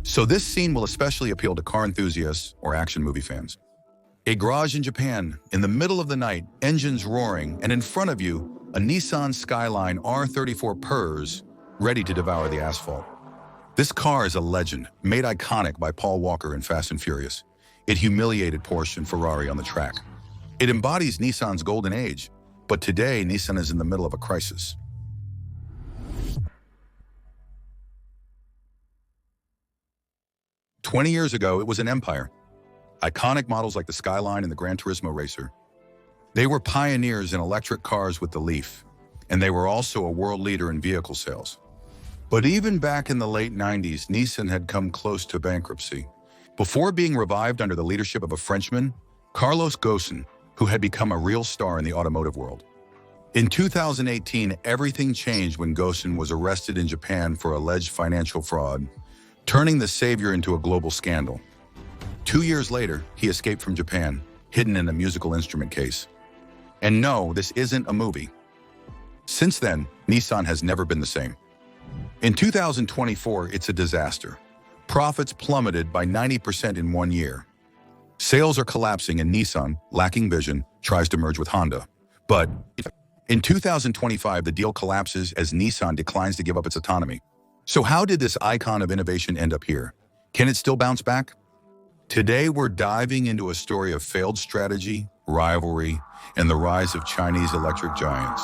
So this scene will especially appeal to car enthusiasts or action movie fans. A garage in Japan, in the middle of the night, engines roaring, and in front of you, a Nissan Skyline R34 purrs, ready to devour the asphalt. This car is a legend, made iconic by Paul Walker in Fast and Furious. It humiliated Porsche and Ferrari on the track. It embodies Nissan's golden age, but today Nissan is in the middle of a crisis. "20 years ago, it was an empire. Iconic models like the Skyline and the Gran Turismo Racer. They were pioneers in electric cars with the Leaf, and they were also a world leader in vehicle sales. But even back in the late 90s, Nissan had come close to bankruptcy, before being revived under the leadership of a Frenchman, Carlos Ghosn, who had become a real star in the automotive world. In 2018, everything changed when Ghosn was arrested in Japan for alleged financial fraud, turning the savior into a global scandal. 2 years later, he escaped from Japan, hidden in a musical instrument case. And no, this isn't a movie. Since then, Nissan has never been the same. In 2024, it's a disaster. Profits plummeted by 90% in 1 year. Sales are collapsing and Nissan, lacking vision, tries to merge with Honda. But in 2025, the deal collapses as Nissan declines to give up its autonomy. So how did this icon of innovation end up here? Can it still bounce back? Today, we're diving into a story of failed strategy, rivalry, and the rise of Chinese electric giants.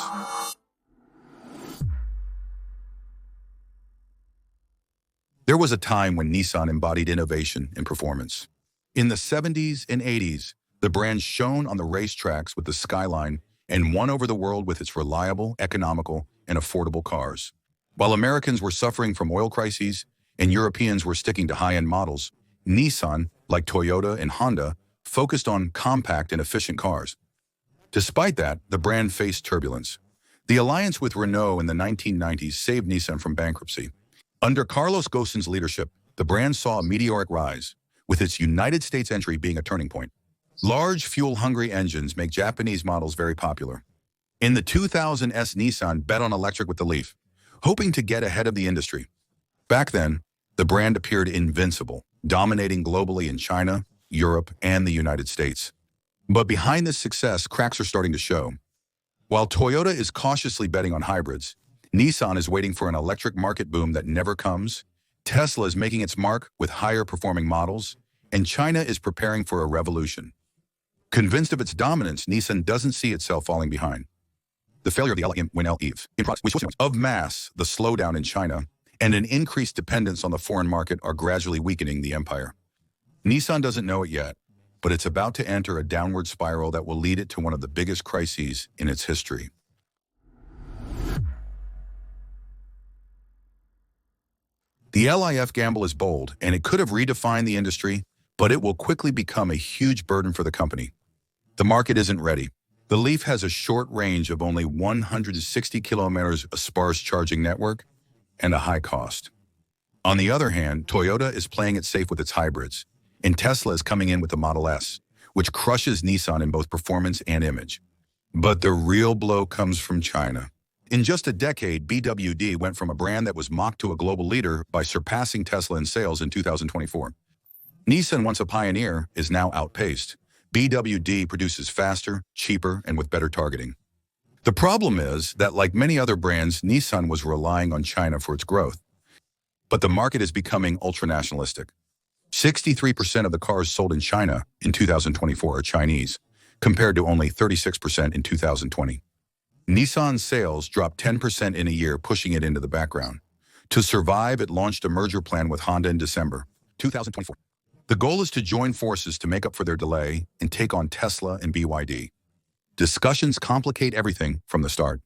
There was a time when Nissan embodied innovation and performance. In the 70s and 80s, the brand shone on the racetracks with the Skyline and won over the world with its reliable, economical, and affordable cars. While Americans were suffering from oil crises and Europeans were sticking to high-end models, Nissan, like Toyota and Honda, focused on compact and efficient cars. Despite that, the brand faced turbulence. The alliance with Renault in the 1990s saved Nissan from bankruptcy. Under Carlos Ghosn's leadership, the brand saw a meteoric rise, with its United States entry being a turning point. Large, fuel-hungry engines make Japanese models very popular. In the 2000s, Nissan bet on electric with the Leaf, hoping to get ahead of the industry. Back then, the brand appeared invincible, dominating globally in China, Europe, and the United States. But behind this success, cracks are starting to show. While Toyota is cautiously betting on hybrids, Nissan is waiting for an electric market boom that never comes, Tesla is making its mark with higher-performing models, and China is preparing for a revolution. Convinced of its dominance, Nissan doesn't see itself falling behind. The failure of the LEV of mass, the slowdown in China, and an increased dependence on the foreign market are gradually weakening the empire. Nissan doesn't know it yet, but it's about to enter a downward spiral that will lead it to one of the biggest crises in its history. The LIF gamble is bold, and it could have redefined the industry, but it will quickly become a huge burden for the company. The market isn't ready. The Leaf has a short range of only 160 kilometers, a sparse charging network, and a high cost. On the other hand, Toyota is playing it safe with its hybrids, and Tesla is coming in with the Model S, which crushes Nissan in both performance and image. But the real blow comes from China. In just a decade, BWD went from a brand that was mocked to a global leader by surpassing Tesla in sales in 2024. Nissan, once a pioneer, is now outpaced. BWD produces faster, cheaper, and with better targeting. The problem is that, like many other brands, Nissan was relying on China for its growth. But the market is becoming ultranationalistic. 63% of the cars sold in China in 2024 are Chinese, compared to only 36% in 2020. Nissan's sales dropped 10% in a year, pushing it into the background. To survive, it launched a merger plan with Honda in December 2024. The goal is to join forces to make up for their delay and take on Tesla and BYD. Discussions complicate everything from the start.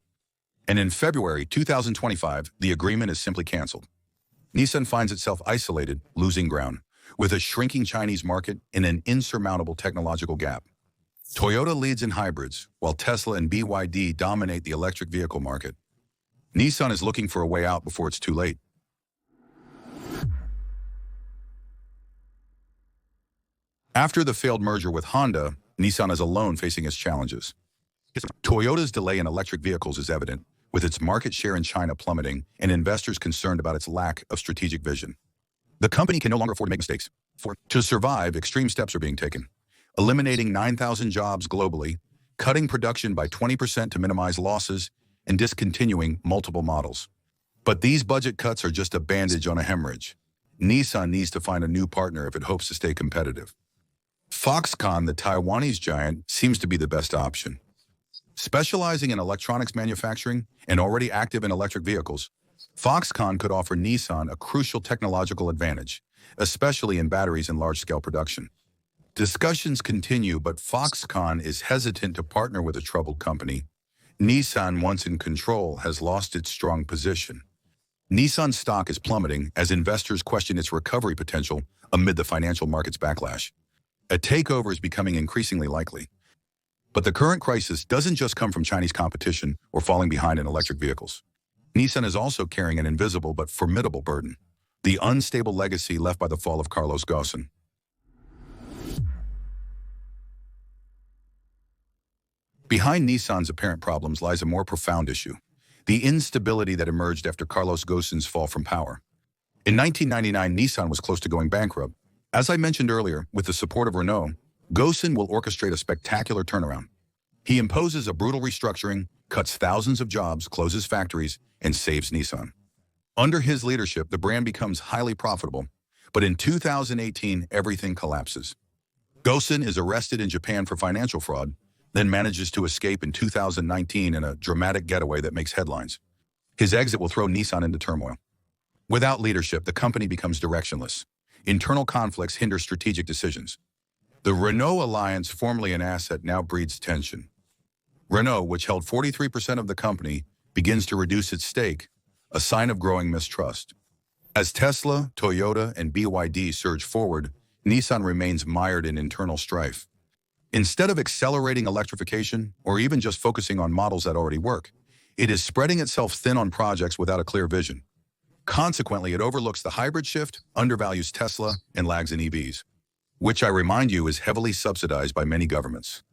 And in February 2025, the agreement is simply canceled. Nissan finds itself isolated, losing ground, with a shrinking Chinese market and an insurmountable technological gap. Toyota leads in hybrids, while Tesla and BYD dominate the electric vehicle market. Nissan is looking for a way out before it's too late. After the failed merger with Honda, Nissan is alone facing its challenges. Toyota's delay in electric vehicles is evident, with its market share in China plummeting and investors concerned about its lack of strategic vision. The company can no longer afford to make mistakes. To survive, extreme steps are being taken, eliminating 9,000 jobs globally, cutting production by 20% to minimize losses, and discontinuing multiple models. But these budget cuts are just a bandage on a hemorrhage. Nissan needs to find a new partner if it hopes to stay competitive. Foxconn, the Taiwanese giant, seems to be the best option. Specializing in electronics manufacturing and already active in electric vehicles, Foxconn could offer Nissan a crucial technological advantage, especially in batteries and large-scale production. Discussions continue, but Foxconn is hesitant to partner with a troubled company. Nissan, once in control, has lost its strong position. Nissan's stock is plummeting as investors question its recovery potential amid the financial market's backlash. A takeover is becoming increasingly likely. But the current crisis doesn't just come from Chinese competition or falling behind in electric vehicles. Nissan is also carrying an invisible but formidable burden: the unstable legacy left by the fall of Carlos Ghosn. Behind Nissan's apparent problems lies a more profound issue: the instability that emerged after Carlos Ghosn's fall from power. In 1999, Nissan was close to going bankrupt. As I mentioned earlier, with the support of Renault, Ghosn will orchestrate a spectacular turnaround. He imposes a brutal restructuring, cuts thousands of jobs, closes factories, and saves Nissan. Under his leadership, the brand becomes highly profitable, but in 2018, everything collapses. Ghosn is arrested in Japan for financial fraud, then manages to escape in 2019 in a dramatic getaway that makes headlines. His exit will throw Nissan into turmoil. Without leadership, the company becomes directionless. Internal conflicts hinder strategic decisions. The Renault alliance, formerly an asset, now breeds tension. Renault, which held 43% of the company, begins to reduce its stake, a sign of growing mistrust. As Tesla, Toyota, and BYD surge forward, Nissan remains mired in internal strife. Instead of accelerating electrification, or even just focusing on models that already work, it is spreading itself thin on projects without a clear vision. Consequently, it overlooks the hybrid shift, undervalues Tesla, and lags in EVs, which, I remind you, is heavily subsidized by many governments.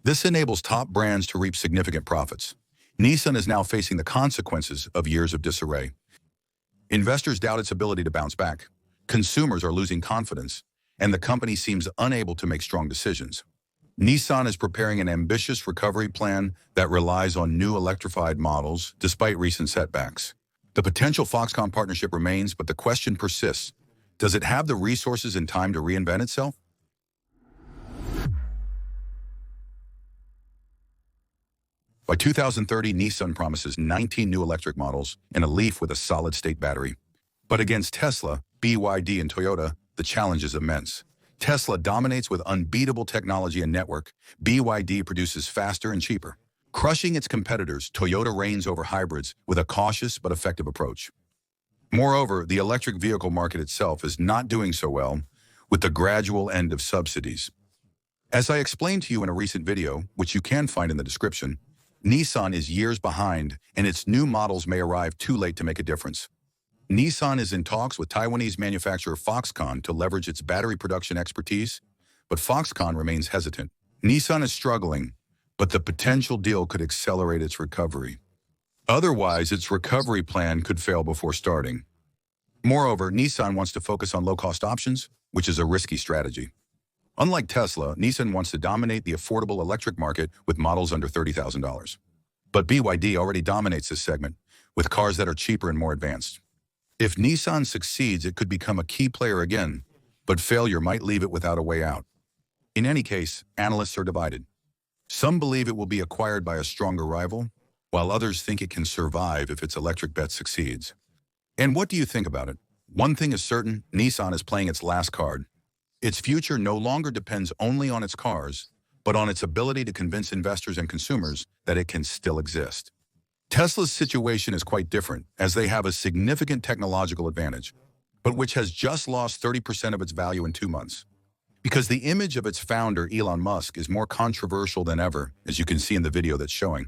This enables top brands to reap significant profits. Nissan is now facing the consequences of years of disarray. Investors doubt its ability to bounce back. Consumers are losing confidence, and the company seems unable to make strong decisions. Nissan is preparing an ambitious recovery plan that relies on new electrified models, despite recent setbacks. The potential Foxconn partnership remains, but the question persists: does it have the resources and time to reinvent itself? By 2030, Nissan promises 19 new electric models and a Leaf with a solid-state battery. But against Tesla, BYD, and Toyota, the challenge is immense. Tesla dominates with unbeatable technology and network. BYD produces faster and cheaper. Crushing its competitors, Toyota reigns over hybrids with a cautious but effective approach. Moreover, the electric vehicle market itself is not doing so well, with the gradual end of subsidies. As I explained to you in a recent video, which you can find in the description, Nissan is years behind, and its new models may arrive too late to make a difference. Nissan is in talks with Taiwanese manufacturer Foxconn to leverage its battery production expertise, but Foxconn remains hesitant. Nissan is struggling, but the potential deal could accelerate its recovery. Otherwise, its recovery plan could fail before starting. Moreover, Nissan wants to focus on low-cost options, which is a risky strategy. Unlike Tesla, Nissan wants to dominate the affordable electric market with models under $30,000. But BYD already dominates this segment, with cars that are cheaper and more advanced. If Nissan succeeds, it could become a key player again, but failure might leave it without a way out. In any case, analysts are divided. Some believe it will be acquired by a stronger rival, while others think it can survive if its electric bet succeeds. And what do you think about it? One thing is certain: Nissan is playing its last card. Its future no longer depends only on its cars, but on its ability to convince investors and consumers that it can still exist. Tesla's situation is quite different, as they have a significant technological advantage, but which has just lost 30% of its value in 2 months. Because the image of its founder, Elon Musk, is more controversial than ever, as you can see in the video that's showing.